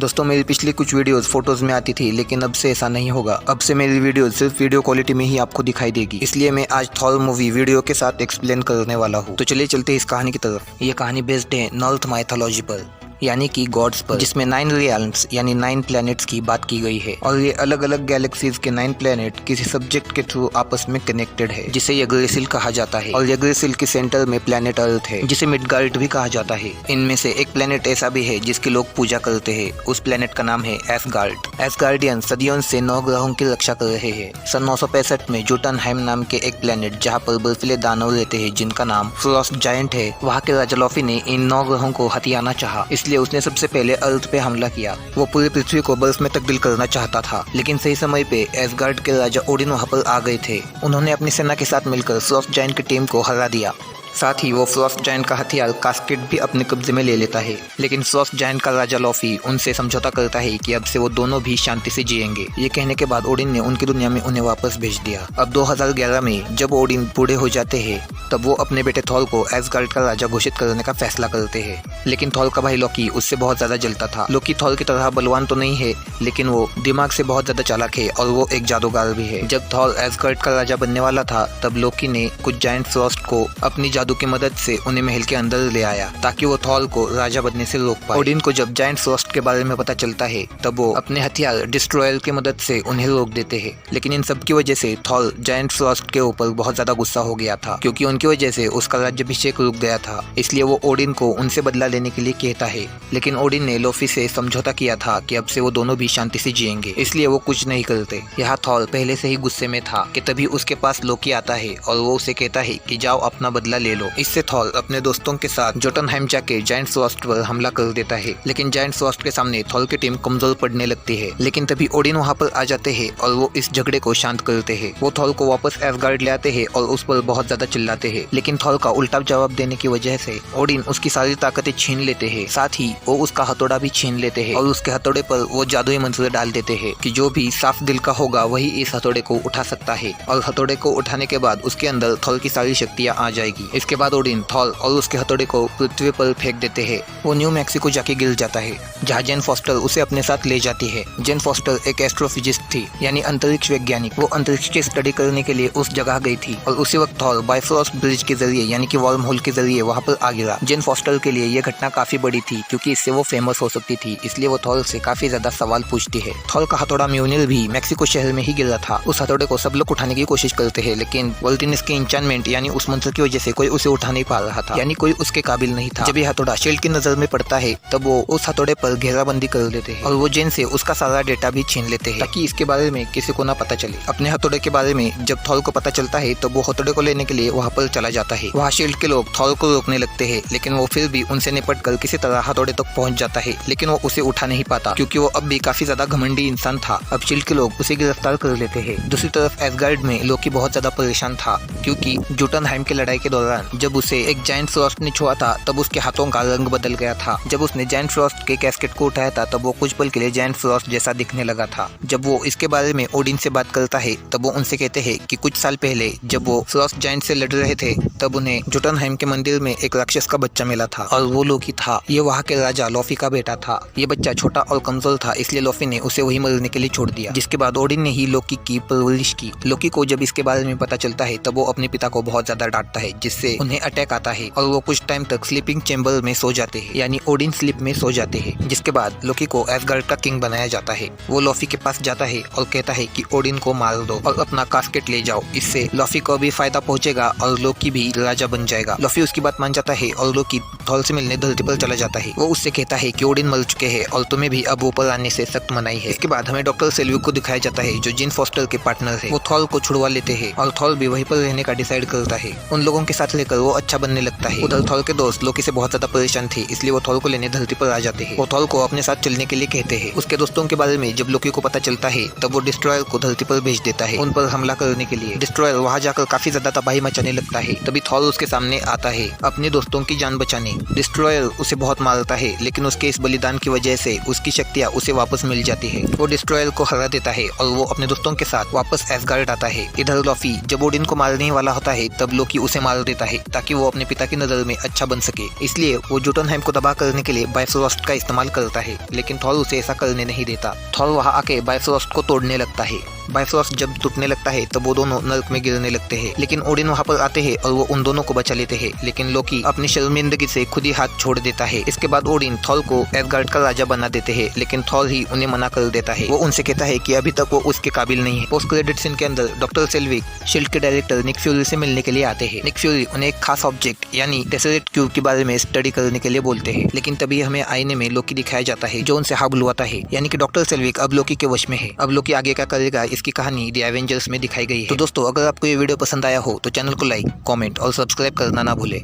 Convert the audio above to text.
दोस्तों मेरी पिछली कुछ वीडियोस फोटोज में आती थी, लेकिन अब से ऐसा नहीं होगा। अब से मेरी वीडियोस सिर्फ वीडियो क्वालिटी में ही आपको दिखाई देगी। इसलिए मैं आज थॉर मूवी वीडियो के साथ एक्सप्लेन करने वाला हूँ। तो चलिए चलते हैं इस कहानी की तरफ। ये कहानी बेस्ड है नॉर्थ माइथोलॉजी पर, यानी कि गॉड्स पर, जिसमें 9 रियल्म्स यानी 9 प्लैनेट्स की बात की गई है। और ये अलग अलग गैलेक्सीज के 9 प्लैनेट किसी सब्जेक्ट के थ्रू आपस में कनेक्टेड है, जिसे यग्ग्रेसिल कहा जाता है। और यग्ग्रेसिल के सेंटर में प्लैनेट अर्थ है, जिसे मिडगार्ड भी कहा जाता है। इनमें से एक प्लैनेट ऐसा भी है जिसकी लोग पूजा करते हैं। उस प्लैनेट का नाम है एसगार्ड। एसगार्डियन सदियों से 9 ग्रहों की रक्षा कर रहे हैं। सन 965 में जोटनहाइम नाम के एक प्लैनेट, जहाँ पर बर्फीले दानव रहते हैं जिनका नाम फ्रॉस्ट जायंट है, वहाँ के राजा लॉफी ने इन 9 ग्रहों को हथियाना चाहा। इसलिए उसने सबसे पहले अर्थ पे हमला किया। वो पूरी पृथ्वी को बर्फ में तब्दील करना चाहता था, लेकिन सही समय पे एसगार्ड के राजा ओडिन वहाँ पर आ गए थे। उन्होंने अपनी सेना के साथ मिलकर फ्रॉस्ट जायंट की टीम को हरा दिया। साथ ही वो फ्रॉस्ट जायंट का हथियार कास्केट भी अपने कब्जे में ले लेता है। लेकिन फ्रॉस्ट जायंट का राजा लॉफी उनसे समझौता करता है कि अब से वो दोनों भी शांति से जिएंगे। ये कहने के बाद ओडिन ने उनकी दुनिया में उन्हें वापस भेज दिया। अब 2011 में जब ओडिन बूढ़े हो जाते हैं, तब वो अपने बेटे थॉर को एसगार्ड का राजा घोषित करने का फैसला करते हैं। लेकिन थॉर का भाई लोकी उससे बहुत ज्यादा जलता था। लोकी थॉर की तरह बलवान तो नहीं है, लेकिन वो दिमाग से बहुत ज्यादा चालाक है और वो एक जादूगर भी है। जब थॉर एसगार्ड का राजा बनने वाला था, तब लोकी ने कुछ जायंट फ्रॉस्ट को अपनी जादू की मदद से उन्हें महल के अंदर ले आया, ताकि वो थॉर को राजा बनने से रोक पाए। ओडिन को जब जायंट फ्रॉस्ट के बारे में पता चलता है, तब वो अपने हथियार डिस्ट्रॉयर की मदद से उन्हें रोक देते हैं। लेकिन इन सब की वजह से थॉर जायंट फ्रॉस्ट के ऊपर बहुत ज्यादा गुस्सा हो गया था, क्योंकि उनकी वजह से उसका राज्याभिषेक रुक गया था। इसलिए वो ओडिन को उनसे बदला लेने के लिए कहता है। लेकिन ओडिन ने लोफी से समझौता किया था कि अब से वो दोनों भी शांति से जिएंगे, इसलिए वो कुछ नहीं करते। यहाँ थॉर पहले से ही गुस्से में था कि तभी उसके पास लोकी आता है और वो उसे कहता है कि जाओ अपना बदला ले लो। इससे थॉर अपने दोस्तों के साथ जोटनहाइम जाके जायंट फ्रॉस्ट पर हमला कर देता है। लेकिन जायंट फ्रॉस्ट के सामने थॉर की टीम कमजोर पड़ने लगती है। लेकिन तभी ओडिन वहाँ पर आ जाते हैं और वो इस झगड़े को शांत करते हैं। वो थॉर को वापस एसगार्ड ले आते हैं और उस पर बहुत ज्यादा चिल्लाते हैं। लेकिन थॉर का उल्टा जवाब देने की वजह से ओडिन उसकी सारी ताकतें छीन लेते हैं। साथ ही वो उसका हथौड़ा भी छीन लेते हैं और उसके हथौड़े पर वो जादुई मंत्र डाल देते हैं कि जो भी साफ दिल का होगा वही इस हथौड़े को उठा सकता है। और हथौड़े को उठाने के बाद उसके अंदर थॉर की सारी शक्तियाँ आ जाएगी। इसके बाद ओडिन थॉर और उसके हथौड़े को पृथ्वी पर फेंक देते हैं। वो न्यू मैक्सिको जाके गिर जाता है, जहाँ जेन फॉस्टर उसे अपने साथ ले जाती है। जेन फॉस्टर एक एस्ट्रोफिजिस्ट थी, यानी अंतरिक्ष वैज्ञानिक। वो अंतरिक्ष की स्टडी करने के लिए उस जगह गई थी और उसी वक्त थॉर बाइफ्रॉस्ट ब्रिज के जरिए, यानी कि वर्म होल के जरिए वहाँ पर आ गिरा। जेन फॉस्टर के लिए ये घटना काफी बड़ी थी, क्योंकि इससे वो फेमस हो सकती थी। इसलिए वो थॉर से काफी ज्यादा सवाल पूछती है। थॉर का हथौड़ा म्यूनिल भी मैक्सिको शहर में ही गिरा था। उस हथौड़े को सब लोग उठाने की कोशिश करते हैं, लेकिन वोल्टिनस के इंचानमेंट यानी उस मंत्र की वजह से कोई उसे उठा नहीं पा रहा था, यानी कोई उसके काबिल नहीं था। जब ये हथौड़ा शील्ड की नजर में पड़ता है, तब वो उस हथौड़े पर घेराबंदी कर देते हैं और वो जेन से उसका सारा डेटा भी छीन लेते हैं, ताकि इसके बारे में किसी को ना पता चले। अपने हथौड़े के बारे में जब थॉर को पता चलता है, तब वो हथौड़े को लेने के लिए वहाँ पर चला जाता है। वहाँ शील्ड के लोग थॉर को रोकने लगते हैं, लेकिन वो फिर भी उनसे निपट कर किसी तरह हथौड़े तक पहुँच जाता है। लेकिन वो उसे उठा नहीं पाता, क्योंकि वो अब भी काफी ज्यादा घमंडी इंसान था। अब शील्ड के लोग उसे गिरफ्तार कर लेते हैं। दूसरी तरफ एसगार्ड में लोकी बहुत ज्यादा परेशान था, क्योंकि जोटनहाइम की लड़ाई के दौरान जब उसे एक जायंट फ्रॉस्ट ने छुआ था, तब उसके हाथों का रंग बदल गया था। जब उसने जायंट फ्रॉस्ट के कैस्केट को उठाया था, तब वो कुछ पल के लिए जायंट फ्रॉस्ट जैसा दिखने लगा था। जब वो इसके बारे में ओडिन से बात करता है, तब वो उनसे कहते हैं कि कुछ साल पहले जब वो फ्रॉस्ट जायंट से लड़ रहे थे, तब उन्हें जोटनहाइम के मंदिर में एक राक्षस का बच्चा मिला था और वो लोकी था। ये वहाँ के राजा लॉफी का बेटा था। ये बच्चा छोटा और कमजोर था, इसलिए लॉफी ने उसे वही मरने के लिए छोड़ दिया। जिसके बाद ओडिन ने ही लोकी की परवरिश की। लोकी को जब इसके बारे में पता चलता है, तब वो अपने पिता को बहुत ज्यादा डांटता है, जिससे उन्हें अटैक आता है और वो कुछ टाइम तक स्लीपिंग चेंबर में सो जाते हैं, यानी ओडिन स्लीप में सो जाते हैं। जिसके बाद लोकी को एसगार्ड का किंग बनाया जाता है। वो लॉफी के पास जाता है और कहता है कि ओडिन को मार दो और अपना कास्केट ले जाओ। इससे लॉफी को भी फायदा पहुंचेगा और लोकी भी राजा बन जाएगा। लॉफी उसकी बात मान जाता है और लोकी थॉर से मिलने धरती पर चला जाता है। वो उससे कहता है कि ओडिन मर चुके हैं और तुम्हें भी अब ऊपर आने से सख्त मनाही है। इसके बाद हमें डॉक्टर सेल्विक को दिखाया जाता है, जो जेन फॉस्टर के पार्टनर है। वो थॉर को छुड़वा लेते हैं और थॉर भी वहीं पर रहने का डिसाइड करता है। उन लोगों के साथ लेकर वो अच्छा बनने लगता है। उधर थॉर के दोस्त लोकी से बहुत ज्यादा परेशान थे, इसलिए वो थॉर को लेने धरती पर आ जाते हैं। वो थॉर को अपने साथ चलने के लिए कहते हैं। उसके दोस्तों के बारे में जब लोकी को पता चलता है, तब वो डिस्ट्रॉयर को धरती पर भेज देता है उन पर हमला करने के लिए। डिस्ट्रॉयर वहाँ जाकर काफी ज्यादा तबाही मचाने लगता है। तभी थॉर उसके सामने आता है अपने दोस्तों की जान बचाने। डिस्ट्रॉयर उसे बहुत मारता है, लेकिन उसके इस बलिदान की वजह से उसकी शक्तियाँ उसे वापस मिल जाती है। वो डिस्ट्रॉयर को हरा देता है और वो अपने दोस्तों के साथ वापस एसगार्ड आता है। इधर लॉफी जब ओडिन को मारने वाला होता है, तब लोकी उसे मार देता देता है ताकि वो अपने पिता की नजर में अच्छा बन सके। इसलिए वो जोटनहाइम को तबाह करने के लिए बाइफरोस्ट का इस्तेमाल करता है, लेकिन थॉर उसे ऐसा करने नहीं देता। थॉर वहाँ आके बाइफरोस्ट को तोड़ने लगता है। बाइफरोस्ट जब टूटने लगता है तब वो दोनों नर्क में गिरने लगते हैं, लेकिन ओडिन वहाँ पर आते हैं और वो उन दोनों को बचा लेते हैं। लेकिन लोकी अपनी शर्मिंदगी से खुद ही हाथ छोड़ देता है। इसके बाद ओडिन थॉर को एसगार्ड का राजा बना देते हैं, लेकिन थॉर ही उन्हें मना कर देता है। वो उनसे कहता है कि अभी तक वो उसके काबिल नहीं है। पोस्ट क्रेडिट सीन के अंदर डॉक्टर सेल्विक शील्ड के डायरेक्टर निक फ्यूरी से मिलने के लिए आते हैं। निक फ्यूरी उन्हें एक खास ऑब्जेक्ट यानी टेसरेट क्यूब के बारे में स्टडी करने के लिए बोलते हैं, लेकिन तभी हमें आईने में लोकी दिखाया जाता है जो उनसे हाँ बुलवाता है, यानी कि डॉक्टर सेल्विक अब लोकी के वश में है। अब लोकी आगे क्या करेगा इसकी कहानी द एवेंजर्स में दिखाई गई है। तो दोस्तों, अगर आपको ये वीडियो पसंद आया हो तो चैनल को लाइक, कमेंट और सब्सक्राइब करना ना भूले।